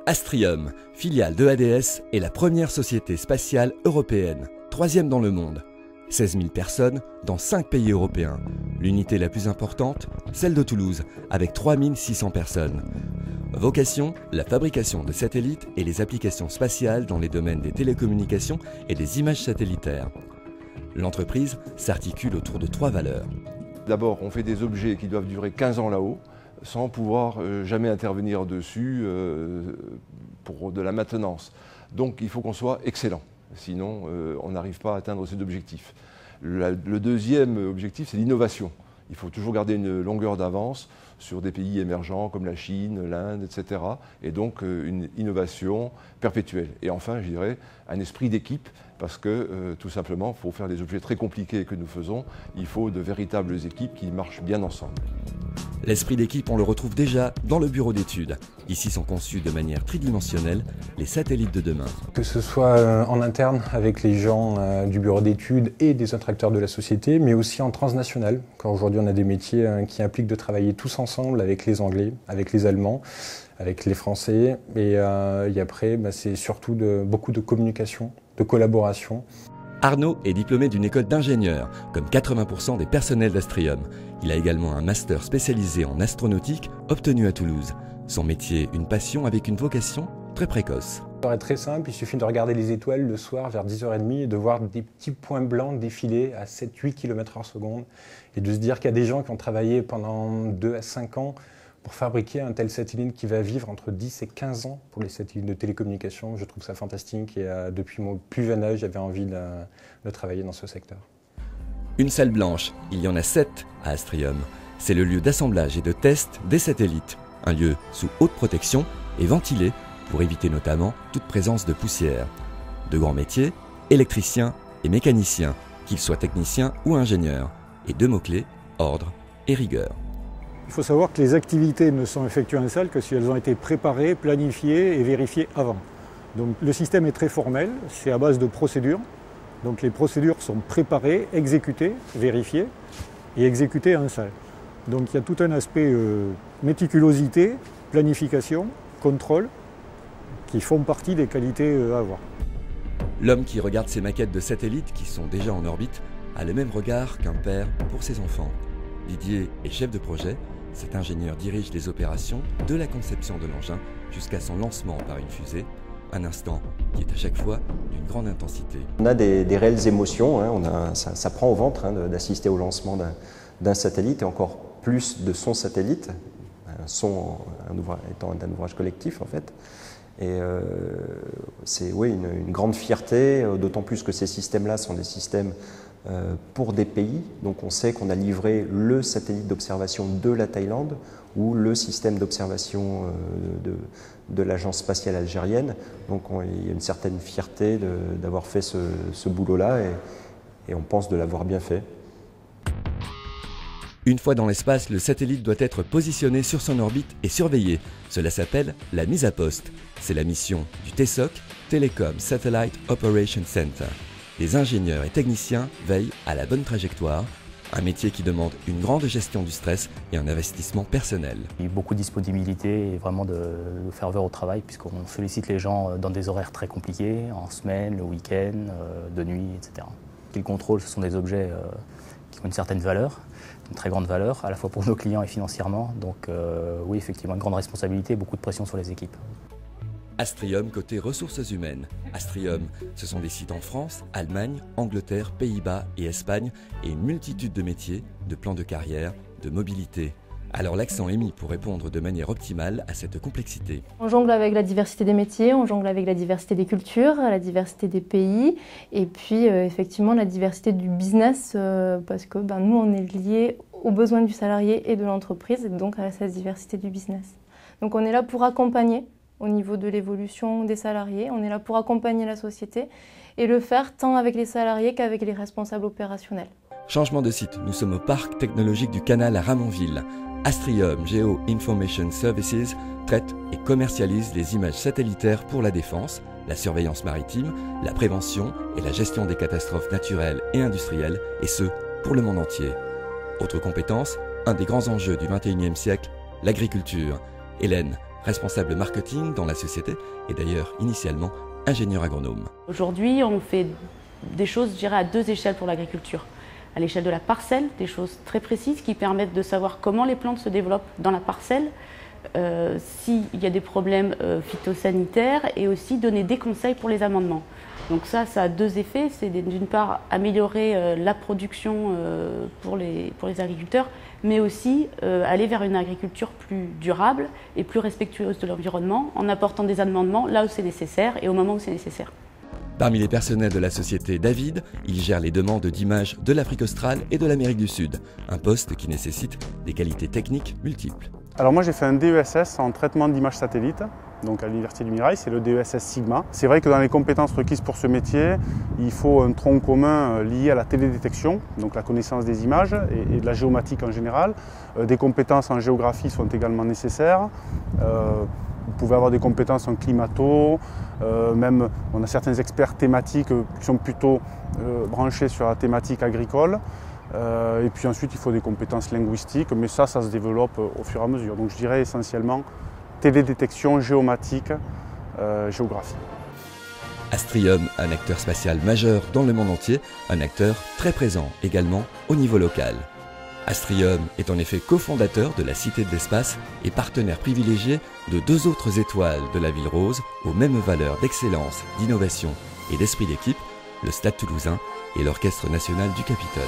Astrium, filiale de ADS, est la première société spatiale européenne, troisième dans le monde. 16 000 personnes dans 5 pays européens. L'unité la plus importante, celle de Toulouse, avec 3 600 personnes. Vocation, la fabrication de satellites et les applications spatiales dans les domaines des télécommunications et des images satellitaires. L'entreprise s'articule autour de 3 valeurs. D'abord, on fait des objets qui doivent durer 15 ans là-haut, sans pouvoir jamais intervenir dessus pour de la maintenance. Donc il faut qu'on soit excellent, sinon on n'arrive pas à atteindre ces objectifs. Le deuxième objectif, c'est l'innovation. Il faut toujours garder une longueur d'avance sur des pays émergents comme la Chine, l'Inde, etc. Et donc une innovation perpétuelle. Et enfin, je dirais, un esprit d'équipe, parce que tout simplement, pour faire des objets très compliqués que nous faisons, il faut de véritables équipes qui marchent bien ensemble. L'esprit d'équipe, on le retrouve déjà dans le bureau d'études. Ici sont conçus de manière tridimensionnelle les satellites de demain. Que ce soit en interne avec les gens du bureau d'études et des autres acteurs de la société, mais aussi en transnational, quand aujourd'hui on a des métiers qui impliquent de travailler tous ensemble avec les Anglais, avec les Allemands, avec les Français. Et après, c'est surtout beaucoup de communication, de collaboration. Arnaud est diplômé d'une école d'ingénieur, comme 80% des personnels d'Astrium. Il a également un master spécialisé en astronautique, obtenu à Toulouse. Son métier, une passion avec une vocation très précoce. Ça est très simple, il suffit de regarder les étoiles le soir vers 10h30 et de voir des petits points blancs défiler à 7-8 km/s et de se dire qu'il y a des gens qui ont travaillé pendant 2 à 5 ans pour fabriquer un tel satellite qui va vivre entre 10 et 15 ans pour les satellites de télécommunication. Je trouve ça fantastique et depuis mon plus jeune âge, j'avais envie de travailler dans ce secteur. Une salle blanche, il y en a 7 à Astrium. C'est le lieu d'assemblage et de test des satellites. Un lieu sous haute protection et ventilé pour éviter notamment toute présence de poussière. De grands métiers, électriciens et mécaniciens, qu'ils soient techniciens ou ingénieurs. Et 2 mots-clés, ordre et rigueur. Il faut savoir que les activités ne sont effectuées en salle que si elles ont été préparées, planifiées et vérifiées avant. Donc le système est très formel, c'est à base de procédures. Donc les procédures sont préparées, exécutées, vérifiées et exécutées en salle. Donc il y a tout un aspect méticulosité, planification, contrôle, qui font partie des qualités à avoir. L'homme qui regarde ces maquettes de satellites qui sont déjà en orbite a le même regard qu'un père pour ses enfants. Didier est chef de projet. Cet ingénieur dirige les opérations de la conception de l'engin jusqu'à son lancement par une fusée. Un instant qui est à chaque fois d'une grande intensité. On a des réelles émotions, hein. Ça prend au ventre d'assister au lancement d'un satellite et encore plus de son satellite, étant un ouvrage collectif en fait. Et c'est une grande fierté, d'autant plus que ces systèmes-là sont des systèmes pour des pays. Donc on sait qu'on a livré le satellite d'observation de la Thaïlande ou le système d'observation de l'agence spatiale algérienne. Donc il y a une certaine fierté d'avoir fait ce boulot-là et on pense de l'avoir bien fait. Une fois dans l'espace, le satellite doit être positionné sur son orbite et surveillé. Cela s'appelle la mise à poste. C'est la mission du TSOC, Telecom Satellite Operation Center. Les ingénieurs et techniciens veillent à la bonne trajectoire, un métier qui demande une grande gestion du stress et un investissement personnel. Il y a beaucoup de disponibilité et vraiment de ferveur au travail puisqu'on sollicite les gens dans des horaires très compliqués, en semaine, le week-end, de nuit, etc. Le contrôle, ce sont des objets qui ont une certaine valeur, une très grande valeur, à la fois pour nos clients et financièrement. Donc oui, effectivement, une grande responsabilité et beaucoup de pression sur les équipes. Astrium côté ressources humaines. Astrium, ce sont des sites en France, Allemagne, Angleterre, Pays-Bas et Espagne et une multitude de métiers, de plans de carrière, de mobilité. Alors l'accent est mis pour répondre de manière optimale à cette complexité. On jongle avec la diversité des métiers, on jongle avec la diversité des cultures, la diversité des pays et puis effectivement la diversité du business parce que nous on est liés aux besoins du salarié et de l'entreprise et donc à cette diversité du business. Donc on est là pour accompagner au niveau de l'évolution des salariés, on est là pour accompagner la société et le faire tant avec les salariés qu'avec les responsables opérationnels. Changement de site, nous sommes au parc technologique du Canal à Ramonville. Astrium Geo Information Services traite et commercialise les images satellitaires pour la défense, la surveillance maritime, la prévention et la gestion des catastrophes naturelles et industrielles, et ce, pour le monde entier. Autre compétence, un des grands enjeux du XXIe siècle, l'agriculture. Hélène responsable marketing dans la société et d'ailleurs initialement ingénieur agronome. Aujourd'hui, on fait des choses, je dirais, à deux échelles pour l'agriculture. À l'échelle de la parcelle, des choses très précises qui permettent de savoir comment les plantes se développent dans la parcelle, s'il y a des problèmes phytosanitaires et aussi donner des conseils pour les amendements. Donc ça a deux effets, c'est d'une part améliorer la production pour les agriculteurs, mais aussi aller vers une agriculture plus durable et plus respectueuse de l'environnement en apportant des amendements là où c'est nécessaire et au moment où c'est nécessaire. Parmi les personnels de la société David, il gère les demandes d'images de l'Afrique australe et de l'Amérique du Sud, un poste qui nécessite des qualités techniques multiples. Alors moi j'ai fait un DESS en traitement d'images satellites, donc à l'Université du Mirail, c'est le DESS Sigma. C'est vrai que dans les compétences requises pour ce métier, il faut un tronc commun lié à la télédétection, donc la connaissance des images et de la géomatique en général. Des compétences en géographie sont également nécessaires. Vous pouvez avoir des compétences en climato, même on a certains experts thématiques qui sont plutôt branchés sur la thématique agricole. Et puis ensuite il faut des compétences linguistiques, mais ça se développe au fur et à mesure. Donc je dirais essentiellement télédétection, géomatique, géographie. Astrium, un acteur spatial majeur dans le monde entier, un acteur très présent également au niveau local. Astrium est en effet cofondateur de la Cité de l'Espace et partenaire privilégié de deux autres étoiles de la Ville Rose aux mêmes valeurs d'excellence, d'innovation et d'esprit d'équipe, le Stade Toulousain et l'Orchestre National du Capitole.